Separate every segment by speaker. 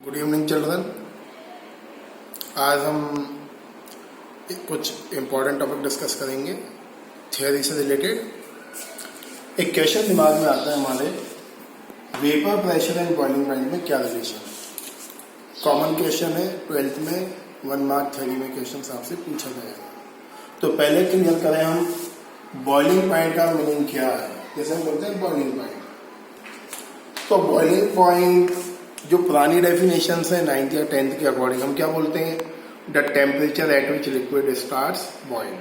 Speaker 1: Good evening children. आज हम कुछ इम्पोर्टेंट टॉपिक डिस्कस करेंगे थियोरी से रिलेटेड। एक क्वेश्चन दिमाग में आता है हमारे, vapour pressure and boiling point में क्या रिलेशन है। कॉमन क्वेश्चन है, 12th में 1 मार्क थ्योरी में क्वेश्चन आपसे पूछा गया है। तो पहले क्लियर करें हम बॉइलिंग पॉइंट का मीनिंग क्या है। जैसे हम बोलते हैं बॉइलिंग पॉइंट, तो बॉइलिंग पॉइंट जो पुरानी डेफिनेशन है 9th या 10th के अकॉर्डिंग हम क्या बोलते हैं, the temperature at which liquid starts boil.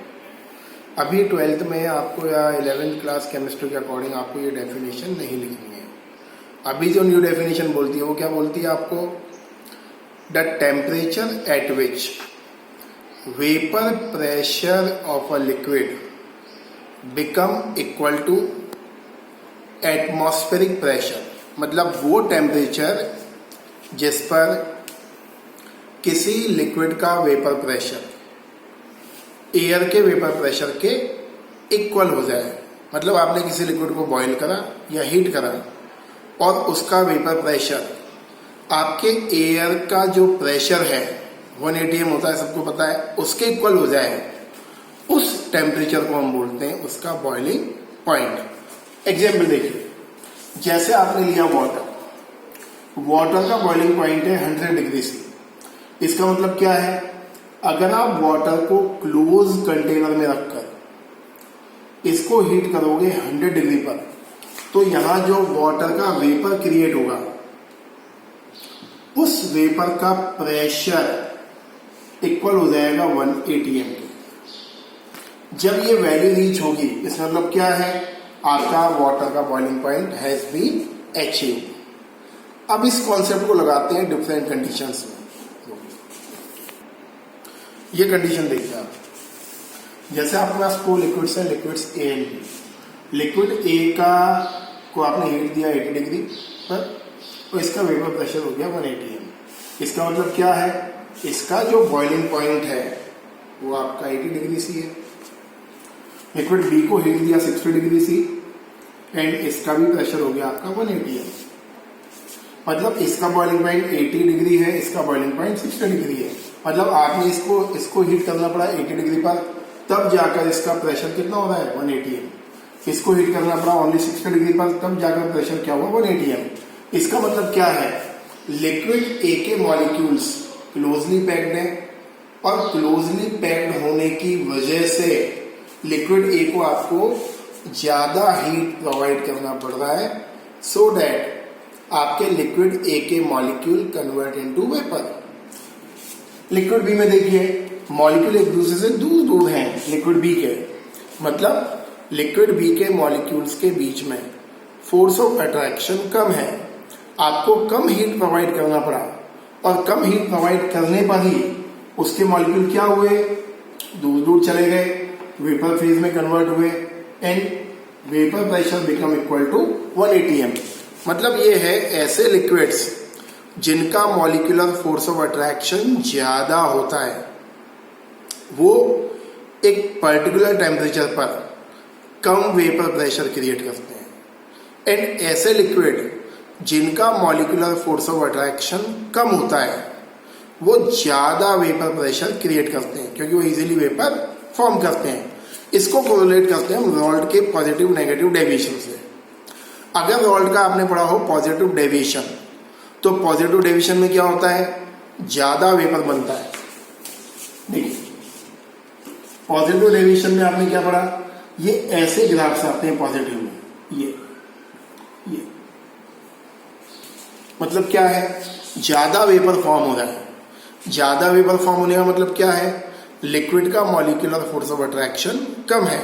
Speaker 1: अभी 12th में आपको या 11th क्लास केमिस्ट्री के अकॉर्डिंग आपको ये डेफिनेशन नहीं लिखनी है। अभी जो न्यू डेफिनेशन बोलती है वो क्या बोलती है आपको, the temperature at which vapour pressure of a liquid become equal to atmospheric pressure. मतलब वो टेम्परेचर जिस पर किसी लिक्विड का वेपर प्रेशर एयर के वेपर प्रेशर के इक्वल हो जाए। मतलब आपने किसी लिक्विड को बॉईल करा या हीट करा और उसका वेपर प्रेशर आपके एयर का जो प्रेशर है 1 atm होता है, सबको पता है, उसके इक्वल हो जाए, उस टेम्परेचर को हम बोलते हैं उसका बॉइलिंग पॉइंट। एग्जाम्पल देखिए, जैसे आपने लिया वाटर का बॉइलिंग पॉइंट है 100 डिग्री सी। इसका मतलब क्या है, अगर आप वाटर को क्लोज कंटेनर में रखकर इसको हीट करोगे 100 डिग्री पर, तो यहां जो वाटर का वेपर क्रिएट होगा उस वेपर का प्रेशर इक्वल हो जाएगा 1 atm के। जब ये वैल्यू रीच होगी, इसका मतलब क्या है, आपका वाटर का boiling point has been achieved. अब इस कॉन्सेप्ट को लगाते हैं डिफरेंट कंडीशंस में। ये कंडीशन देखिए आप, जैसे आपके पास 2 लिक्विड्स हैं, liquids A and B. Liquid A का को आपने हीट दिया 80 डिग्री पर और इसका वेपर प्रेशर हो गया 1 atm। इसका मतलब क्या है, इसका जो बॉइलिंग पॉइंट है वो आपका 80 डिग्री सी है। लिक्विड बी को हीट दिया 60 डिग्री सी एंड इसका भी प्रेशर हो गया आपका 1 atm। मतलब इसका बॉइलिंग पॉइंट 80 डिग्री है, इसका बॉइलिंग पॉइंट 60 डिग्री है। मतलब आपने इसको हीट करना पड़ा 80 डिग्री पर, तब जाकर इसका प्रेशर कितना हो रहा है 1 atm। इसको हीट करना पड़ा ओनली 60 डिग्री पर, तब जाकर प्रेशर क्या हुआ 1 atm। इसका मतलब क्या है, लिक्विड ए के मॉलिक्यूल्स क्लोजली पैक्ड है और क्लोजली पैक्ड होने की वजह से लिक्विड ए को आपको ज्यादा हीट प्रोवाइड करना पड़ रहा है, सो दैट आपके लिक्विड ए के molecule convert into vapour. Liquid B में देखिए, मॉलिक्यूल एक दूसरे से दूर दूर हैं लिक्विड बी के, मतलब लिक्विड बी के मॉलिक्यूल्स के बीच में फोर्स ऑफ अट्रैक्शन कम है। आपको कम हीट प्रोवाइड करना पड़ा और कम हीट प्रोवाइड करने पर ही उसके मॉलिक्यूल क्या हुए, दूर दूर चले गए, वेपर फेज में कन्वर्ट हुए and vapour pressure become equal to 1 atm। मतलब ये है ऐसे लिक्विड्स जिनका मॉलिक्यूलर फोर्स ऑफ अट्रैक्शन ज्यादा होता है, वो एक पर्टिकुलर टेम्परेचर पर कम वेपर प्रेशर क्रिएट करते हैं। एंड ऐसे लिक्विड जिनका मॉलिक्यूलर फोर्स ऑफ अट्रैक्शन कम होता है वो ज्यादा वेपर प्रेशर क्रिएट करते हैं, क्योंकि वो इजीली वेपर फॉर्म करते हैं। इसको कोरिलेट करते हैं हम रॉल्ट के पॉजिटिव नेगेटिव डेविएशन से। अगर रॉल्ट का आपने पढ़ा हो पॉजिटिव डेविएशन, तो पॉजिटिव डेविएशन में क्या होता है, ज्यादा वेपर बनता है। देखिए पॉजिटिव डेविएशन में आपने क्या पढ़ा, ये ऐसे ग्राफ्स आते हैं पॉजिटिव में, ये मतलब क्या है, ज्यादा वेपर फॉर्म हो रहा है। ज्यादा वेपर फॉर्म होने का मतलब क्या है, लिक्विड का मॉलिक्यूलर फोर्स ऑफ अट्रैक्शन कम है।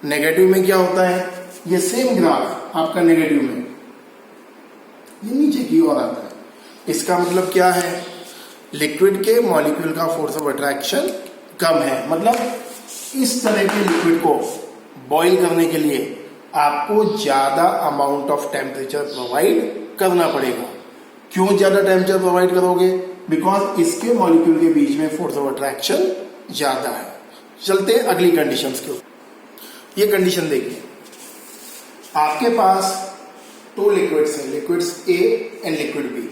Speaker 1: नेगेटिव में क्या होता है, ये सेम ग्राफ आपका नेगेटिव में ये नीचे की ओर आता है। इसका मतलब क्या है, लिक्विड के मॉलिक्यूल का फोर्स ऑफ अट्रैक्शन कम है। मतलब इस तरह के लिक्विड को बॉईल करने के लिए आपको ज्यादा अमाउंट ऑफ टेम्परेचर प्रोवाइड करना पड़ेगा। क्यों ज्यादा टेम्परेचर प्रोवाइड करोगे, बिकॉज इसके मॉलिक्यूल के बीच में फोर्स ऑफ अट्रैक्शन ज्यादा है। चलते हैं अगली कंडीशंस के ऊपर। ये कंडीशन देखिए, आपके पास 2 लिक्विड्स हैं, liquids A and liquid B.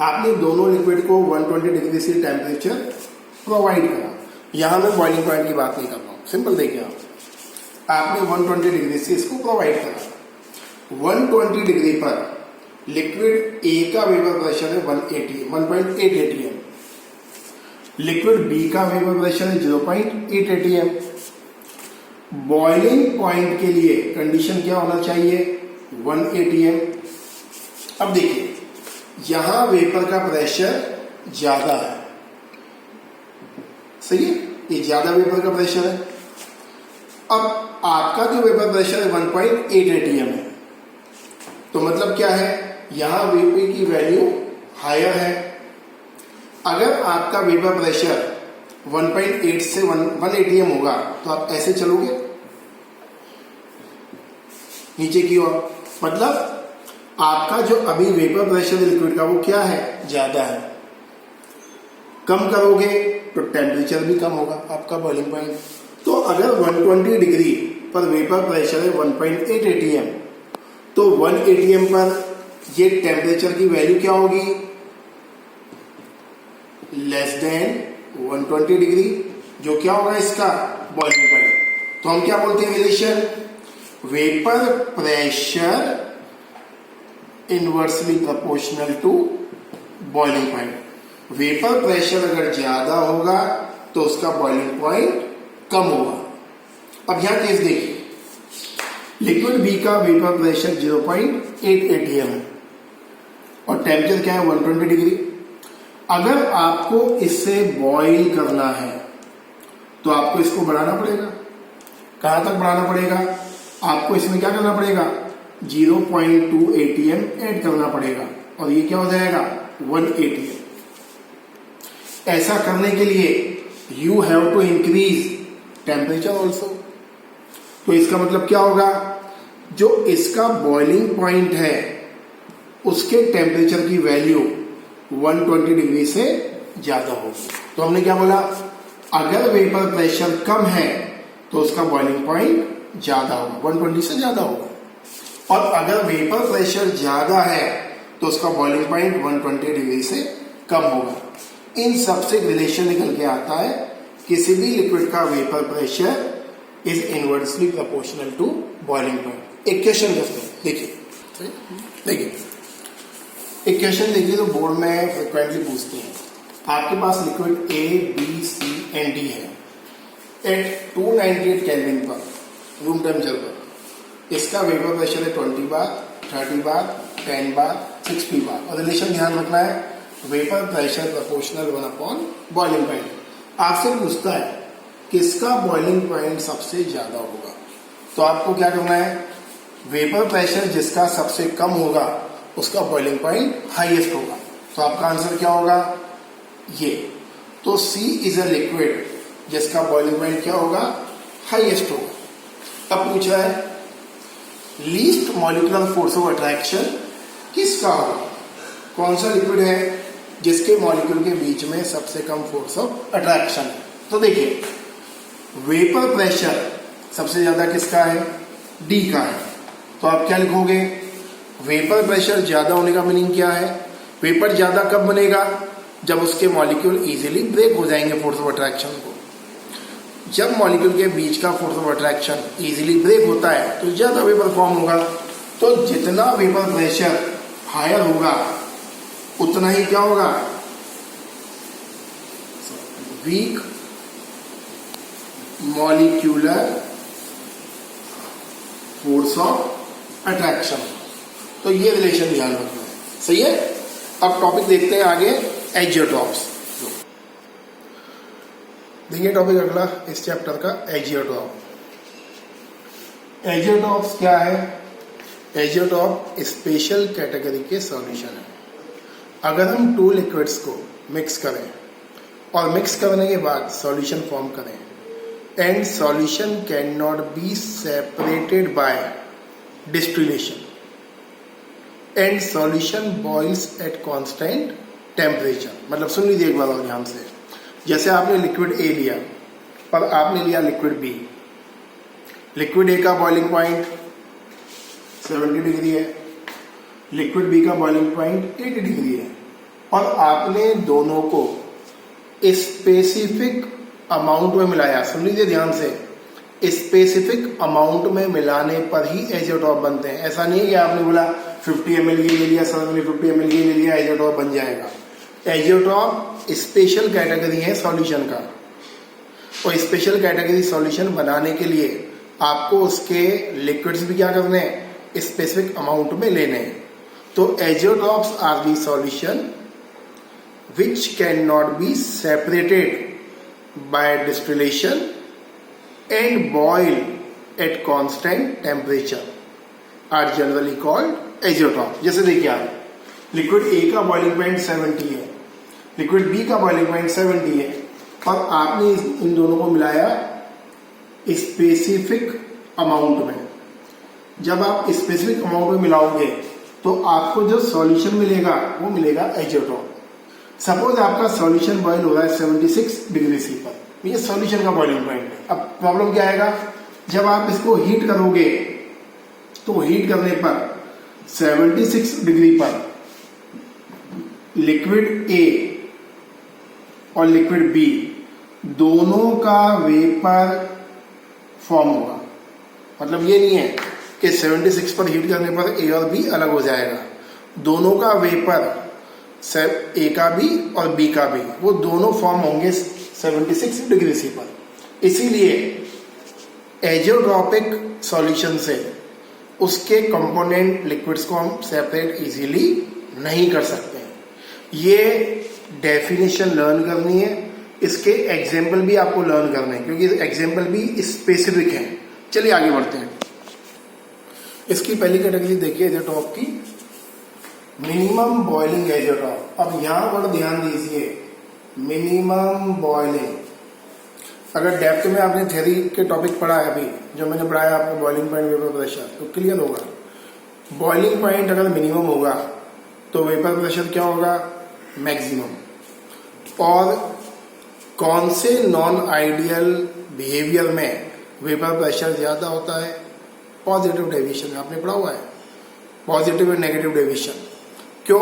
Speaker 1: आपने दोनों लिक्विड को 120 डिग्री से टेम्परेचर प्रोवाइड करा। यहां मैं बॉइलिंग पॉइंट की बात नहीं कर रहा हूं, सिंपल देखिए आपने 120 डिग्री से इसको प्रोवाइड करा। 120 डिग्री पर लिक्विड ए का वेपर प्रेशर है 1.8 atm, लिक्विड बी का वेपर प्रेशर है 0.8 atm। बॉइलिंग पॉइंट के लिए कंडीशन क्या होना चाहिए? 1 atm। अब देखिए यहां वेपर का प्रेशर ज्यादा है, सही है, ये ज्यादा वेपर का प्रेशर है। अब आपका जो वेपर प्रेशर है 1.8 atm है, तो मतलब क्या है, यहां वेपर की वैल्यू हायर है। अगर आपका वेपर प्रेशर 1.8 से 1 atm होगा तो आप ऐसे चलोगे नीचे की ओर, मतलब आपका जो अभी वेपर प्रेशर लिक्विड का वो क्या है, ज्यादा है। कम करोगे तो टेम्परेचर भी कम होगा आपका बॉइलिंग पॉइंट। तो अगर 120 डिग्री पर वेपर प्रेशर है 1.8 atm, तो 1 atm पर ये टेम्परेचर की वैल्यू क्या होगी? लेस देन 120 डिग्री, जो क्या होगा इसका बॉइलिंग पॉइंट। तो हम क्या बोलते हैं relation? Vapour pressure inversely proportional to boiling point. Vapour pressure अगर ज्यादा होगा तो उसका बॉइलिंग पॉइंट कम होगा। अब यहां केस देखिए, लिक्विड बी का वेपर प्रेशर 0.8 atm है और टेम्परेचर क्या है 120 डिग्री। अगर आपको इससे बॉईल करना है तो आपको इसको बढ़ाना पड़ेगा। कहां तक बढ़ाना पड़ेगा? आपको इसमें क्या करना पड़ेगा? 0.2 atm ऐड करना पड़ेगा और ये क्या हो जाएगा 1 atm। ऐसा करने के लिए you have to increase temperature also. तो इसका मतलब क्या होगा, जो इसका बॉइलिंग पॉइंट है उसके टेम्परेचर की वैल्यू 120 डिग्री से ज्यादा होगी। तो हमने क्या बोला, अगर वेपर प्रेशर कम है तो उसका बॉइलिंग पॉइंट ज्यादा होगा, 120 से ज्यादा होगा। और अगर वेपर प्रेशर ज्यादा है तो उसका बॉइलिंग पॉइंट 120 डिग्री से कम होगा। इन सबसे रिलेशन निकल के आता है किसी भी लिक्विड का vapour pressure is inversely proportional to boiling point. एक क्वेश्चन करते हैं, देखिए एक क्वेश्चन देखिए तो बोर्ड में फ्रिक्वेंटली पूछते हैं। आपके पास liquid A B C and D है एट 298 केल्विन पर रूम टेम्परेचर पर। इसका वेपर प्रेशर है 20 बार, 30 बार, 10 बार, 60 बार। और रिलेशन ध्यान रखना है, vapour pressure proportional 1 upon boiling point. आपसे पूछता है किसका बॉइलिंग पॉइंट सबसे ज्यादा होगा, तो आपको क्या करना है, वेपर प्रेशर जिसका सबसे कम होगा उसका बॉइलिंग पॉइंट हाईएस्ट होगा। तो आपका आंसर क्या होगा, ये। तो सी इज अ लिक्विड जिसका बॉइलिंग पॉइंट क्या होगा, हाईएस्ट होगा। अब पूछा है least molecular force of attraction किसका होगा, कौन सा लिक्विड है जिसके मॉलिक्यूल के बीच में सबसे कम फोर्स ऑफ अट्रैक्शन है। तो देखिए वेपर प्रेशर सबसे ज्यादा किसका है, डी का है। तो आप क्या लिखोगे, वेपर प्रेशर ज्यादा होने का मीनिंग क्या है, वेपर ज्यादा कब बनेगा, जब उसके मॉलिक्यूल इजीली ब्रेक हो जाएंगे फोर्स ऑफ अट्रैक्शन को। जब मॉलिक्यूल के बीच का force of attraction easily break होता है तो ज्यादा वेपर फॉर्म होगा। तो जितना वेपर प्रेशर हायर होगा उतना ही क्या होगा, weak molecular force of attraction. तो ये रिलेशन ध्यान रखना है, सही है। अब टॉपिक देखते हैं आगे, एजियोट्रॉप्स। देखिए टॉपिक अगला इस चैप्टर का एजियोट्रॉप। एजियोट्रॉप्स क्या है, एजियोट्रॉप स्पेशल कैटेगरी के सॉल्यूशन है। अगर हम 2 लिक्विड्स को मिक्स करें और मिक्स करने के बाद सॉल्यूशन फॉर्म करें and solution can not be separated by distillation and solution boils at constant temperature. मतलब सुन लीजिए एक बार और ध्यान से, जैसे आपने लिक्विड ए लिया और आपने लिया लिक्विड बी। लिक्विड ए का बॉइलिंग पॉइंट 70 डिग्री है, लिक्विड बी का बॉइलिंग पॉइंट 80 डिग्री है। और आपने दोनों को स्पेसिफिक अमाउंट में मिलाया, सुन लीजिए ध्यान से, स्पेसिफिक अमाउंट में मिलाने पर ही एजोटॉप बनते हैं। ऐसा नहीं है कि आपने बोला 50 ml ये ले लिया, 50 ml ये ले लिया, एजोटॉप बन जाएगा। एजोटॉप स्पेशल कैटेगरी है सॉल्यूशन का, और स्पेशल कैटेगरी सॉल्यूशन बनाने के लिए आपको उसके लिक्विड्स भी क्या करने हैं, स्पेसिफिक अमाउंट में लेने हैं। तो azeotropes are the solution which cannot be separated by distillation and boil at constant temperature are generally called azeotrope। जैसे देखिए आप लिक्विड ए का बॉइलिंग पॉइंट 70 है, लिक्विड बी का बॉइलिंग पॉइंट 70 है, और आपने इन दोनों को मिलाया स्पेसिफिक अमाउंट में। जब आप स्पेसिफिक अमाउंट में मिलाओगे तो आपको जो सॉल्यूशन मिलेगा वो मिलेगा एजोटॉप। सपोज आपका सॉल्यूशन बॉईल हो रहा है 76 डिग्री सी पर, ये सॉल्यूशन का बॉइलिंग पॉइंट है। अब प्रॉब्लम क्या आएगा, जब आप इसको हीट करोगे तो हीट करने पर 76 डिग्री पर लिक्विड ए और लिक्विड बी दोनों का वेपर फॉर्म होगा। मतलब ये नहीं है कि 76 पर हीट करने पर ए और बी अलग हो जाएगा, दोनों का वेपर ए का भी और बी का भी वो दोनों फॉर्म होंगे 76 डिग्री सी पर। इसीलिए एजोट्रॉपिक सॉल्यूशन से उसके कंपोनेंट लिक्विड्स को हम सेपरेट इजीली नहीं कर सकते हैं। ये डेफिनेशन लर्न करनी है, इसके एग्जाम्पल भी आपको लर्न करने हैं क्योंकि एग्जाम्पल भी स्पेसिफिक है। चलिए आगे बढ़ते हैं। इसकी पहली कैटेगरी देखिए एजोट्रॉप की, मिनिमम बॉइलिंग एजोट्रॉप। अब यहां पर ध्यान दीजिए, मिनिमम बॉइलिंग, अगर डेप्थ में आपने थ्योरी के टॉपिक पढ़ा है अभी जो मैंने पढ़ाया आपको बॉइलिंग पॉइंट वेपर प्रेशर, तो क्लियर होगा। बॉइलिंग पॉइंट अगर मिनिमम होगा तो वेपर प्रेशर क्या होगा, मैक्सिमम। और कौन से नॉन आइडियल बिहेवियर में वेपर प्रेशर ज्यादा होता है, पॉजिटिव डेविएशन में आपने पढ़ा हुआ है, पॉजिटिव और नेगेटिव डेविएशन। क्यों,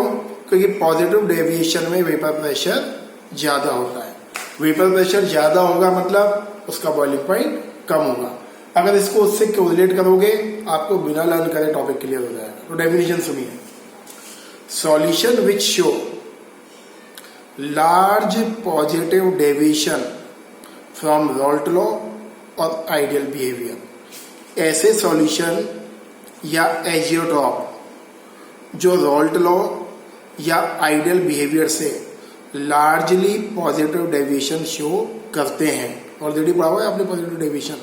Speaker 1: क्योंकि पॉजिटिव डेविएशन में वेपर प्रेशर ज्यादा होता है। वेपर प्रेशर ज्यादा होगा मतलब उसका बॉइलिंग पॉइंट कम होगा। अगर इसको उससे कोरिलेट करोगे आपको बिना लर्न करे टॉपिक क्लियर हो जाएगा। तो डेफिनेशन सुनिए, solution which show large positive deviation from Raoult law और आइडियल बिहेवियर। ऐसे सॉल्यूशन या एजियोट्रॉप जो रॉल्ट लॉ या आइडियल बिहेवियर से लार्जली पॉजिटिव डेविएशन शो करते हैं, ऑलरेडी पढ़ा हुआ है आपने पॉजिटिव डेविएशन,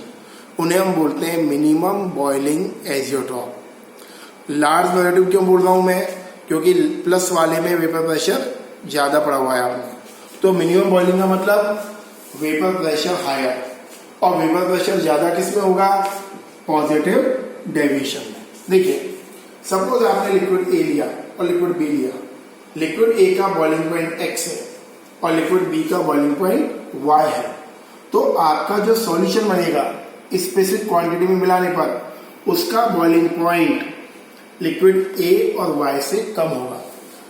Speaker 1: उन्हें हम बोलते हैं minimum boiling azeotrope. Large positive क्यों बोल रहा हूं मैं, क्योंकि प्लस वाले में वेपर प्रेशर ज्यादा पड़ा हुआ है आपने, तो मिनिमम बॉइलिंग का मतलब वेपर प्रेशर हायर, और वेपर प्रेशर ज्यादा किस में होगा, पॉजिटिव डेविएशन में। देखिए सपोज आपने लिक्विड ए लिया और लिक्विड बी लिया, लिक्विड ए का बॉइलिंग पॉइंट x है और लिक्विड बी का बॉइलिंग पॉइंट y है, तो आपका जो सॉल्यूशन बनेगा स्पेसिफिक क्वांटिटी में मिलाने पर उसका बॉइलिंग पॉइंट लिक्विड ए और y से कम होगा।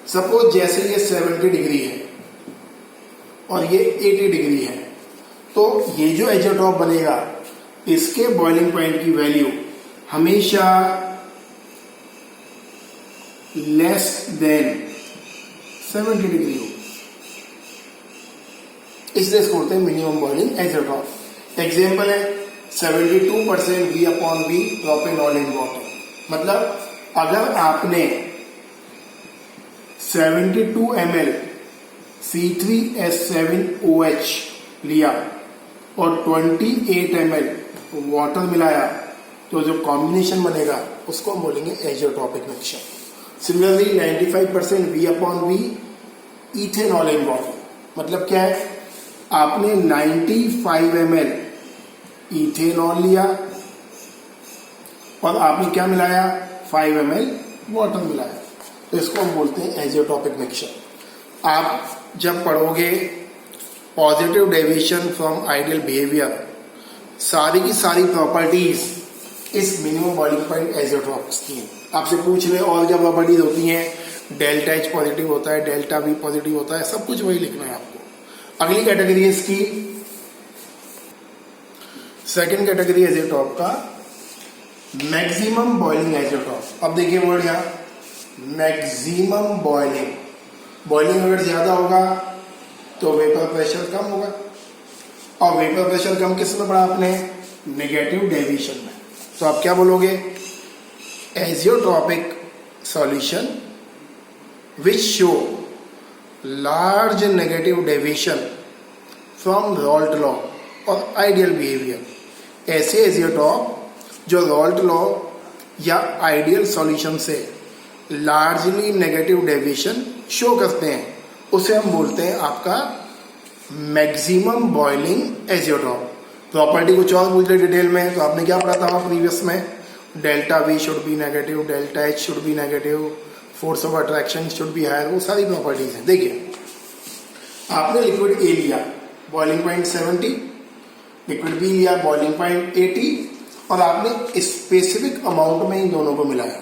Speaker 1: सपोज जैसे ये 70 डिग्री है और ये 80 डिग्री है, तो ये जो एजोट्रॉप बनेगा इसके बॉइलिंग पॉइंट की वैल्यू हमेशा लेस देन 70 डिग्री हो, इसलिए इसको बोलते हैं मिनिमम बॉइलिंग एजोट्रॉप। एग्जाम्पल है 72% V/V प्रोपेनॉल इन वाटर। मतलब अगर आपने 72 ml C3H7OH लिया और 28 ml वाटर मिलाया तो जो कॉम्बिनेशन बनेगा उसको हम बोलेंगे azeotropic mixture. Similarly 95% V/V ethanol in water. मतलब क्या है, आपने 95 ml इथेनॉल लिया और आपने क्या मिलाया, 5 ml वाटर मिलाया, तो इसको हम बोलते हैं एजोट्रॉपिक मिक्सचर। आप जब पढ़ोगे positive deviation from ideal behaviour, सारी की सारी प्रॉपर्टीज इस मिनिमम बॉइलिंग पॉइंट एजोट्रॉप्स की हैं। आपसे पूछ रहे और क्या प्रॉपर्टीज होती हैं, डेल्टा एच पॉजिटिव होता है, डेल्टा वी पॉजिटिव होता है, सब कुछ वही लिखना है आपको। अगली कैटेगरी है इसकी, सेकेंड कैटेगरी एजियोटॉप का मैक्सिमम बॉइलिंग एजियोटॉप। अब देखिए वर्ड यहाँ मैक्सिमम बॉइलिंग, बॉइलिंग अगर ज्यादा होगा तो वेपर प्रेशर कम होगा, और वेपर प्रेशर कम किस में पढ़ा आपने, नेगेटिव डेविएशन में। तो आप क्या बोलोगे, azeotropic solution which show large negative deviation from Raoult law और आइडियल बिहेवियर। ऐसे एजियोटॉप जो रॉल्ट लॉ या आइडियल सॉल्यूशन से लार्जली नेगेटिव डेविएशन शो करते हैं, उसे हम बोलते हैं आपका मैक्सिमम बॉइलिंग एजियोटॉप। प्रॉपर्टी कुछ और पूछ ले डिटेल में, तो आपने क्या पढ़ा था प्रीवियस में, delta V should be negative, delta H should be negative, force of attraction should be higher, वो सारी प्रॉपर्टीज हैं। देखिए आपने लिक्विड ए लिया बॉइलिंग पॉइंट 70, लिक्विड बी लिया बॉइलिंग पॉइंट 80, और आपने स्पेसिफिक अमाउंट में इन दोनों को मिलाया।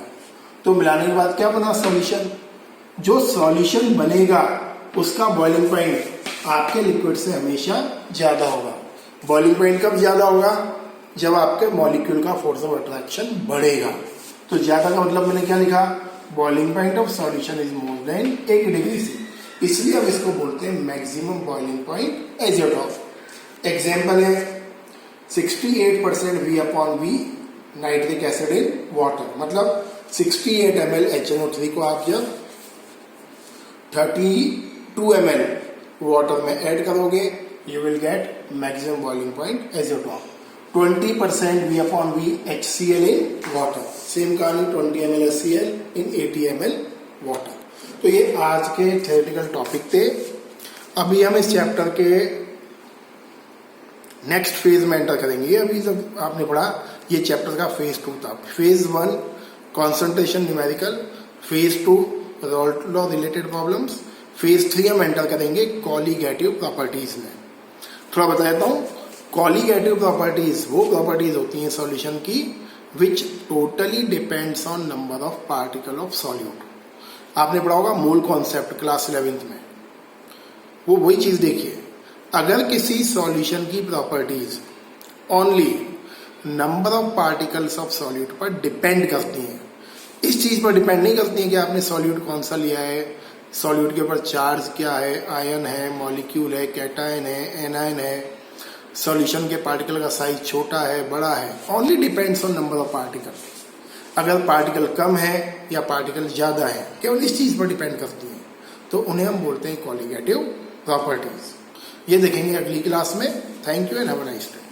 Speaker 1: तो मिलाने के बाद क्या बना सॉल्यूशन, जो सॉल्यूशन बनेगा उसका बॉइलिंग पॉइंट आपके लिक्विड से हमेशा ज्यादा होगा। बॉइलिंग पॉइंट कब ज्यादा होगा, जब आपके मॉलिक्यूल का फोर्स ऑफ अट्रैक्शन बढ़ेगा। तो ज्यादा का मतलब मैंने क्या लिखा, boiling point of solution is more than 80 degree C, इसलिए हम इसको बोलते हैं maximum boiling point azeotrope. Example है 68% V/V nitric acid in water, मतलब 68 ml HNO3 को आप जब 32 ml वाटर में ऐड करोगे, you will get maximum boiling point azeotrope. 20% V/V HCl in water, same कहानी 20 ml HCl in 80 ml water. तो ये आज के थ्योरेटिकल टॉपिक थे। अभी हम इस चैप्टर के नेक्स्ट फेज में एंटर करेंगे। अभी जब आपने पढ़ा, ये चैप्टर का फेज 2 था। Phase 1 concentration numerical, phase 2 Raoult law related problems, phase 3 हम एंटर करेंगे कॉलीगेटिव प्रॉपर्टीज में। थोड़ा बता देता हूँ, कॉलीगेटिव प्रॉपर्टीज वो प्रॉपर्टीज होती हैं सॉल्यूशन की which totally depends on number of particle of solute. आपने पढ़ा होगा मूल कॉन्सेप्ट क्लास 11th में, वो वही चीज देखिए। अगर किसी सॉल्यूशन की properties only number of particles of solute पर डिपेंड करती हैं, इस चीज पर डिपेंड नहीं करती है कि आपने सॉल्यूट कौन सा लिया है, सॉल्यूट के ऊपर चार्ज क्या है, आयन है, मॉलिक्यूल है, कैटायन है, एनायन है, सॉल्यूशन के पार्टिकल का साइज छोटा है, बड़ा है, only depends on number of particle. अगर पार्टिकल कम है या पार्टिकल ज्यादा है, केवल इस चीज पर डिपेंड करती है, तो उन्हें हम बोलते हैं कॉलीगेटिव प्रॉपर्टीज। ये देखेंगे अगली क्लास में। Thank you and have a nice day.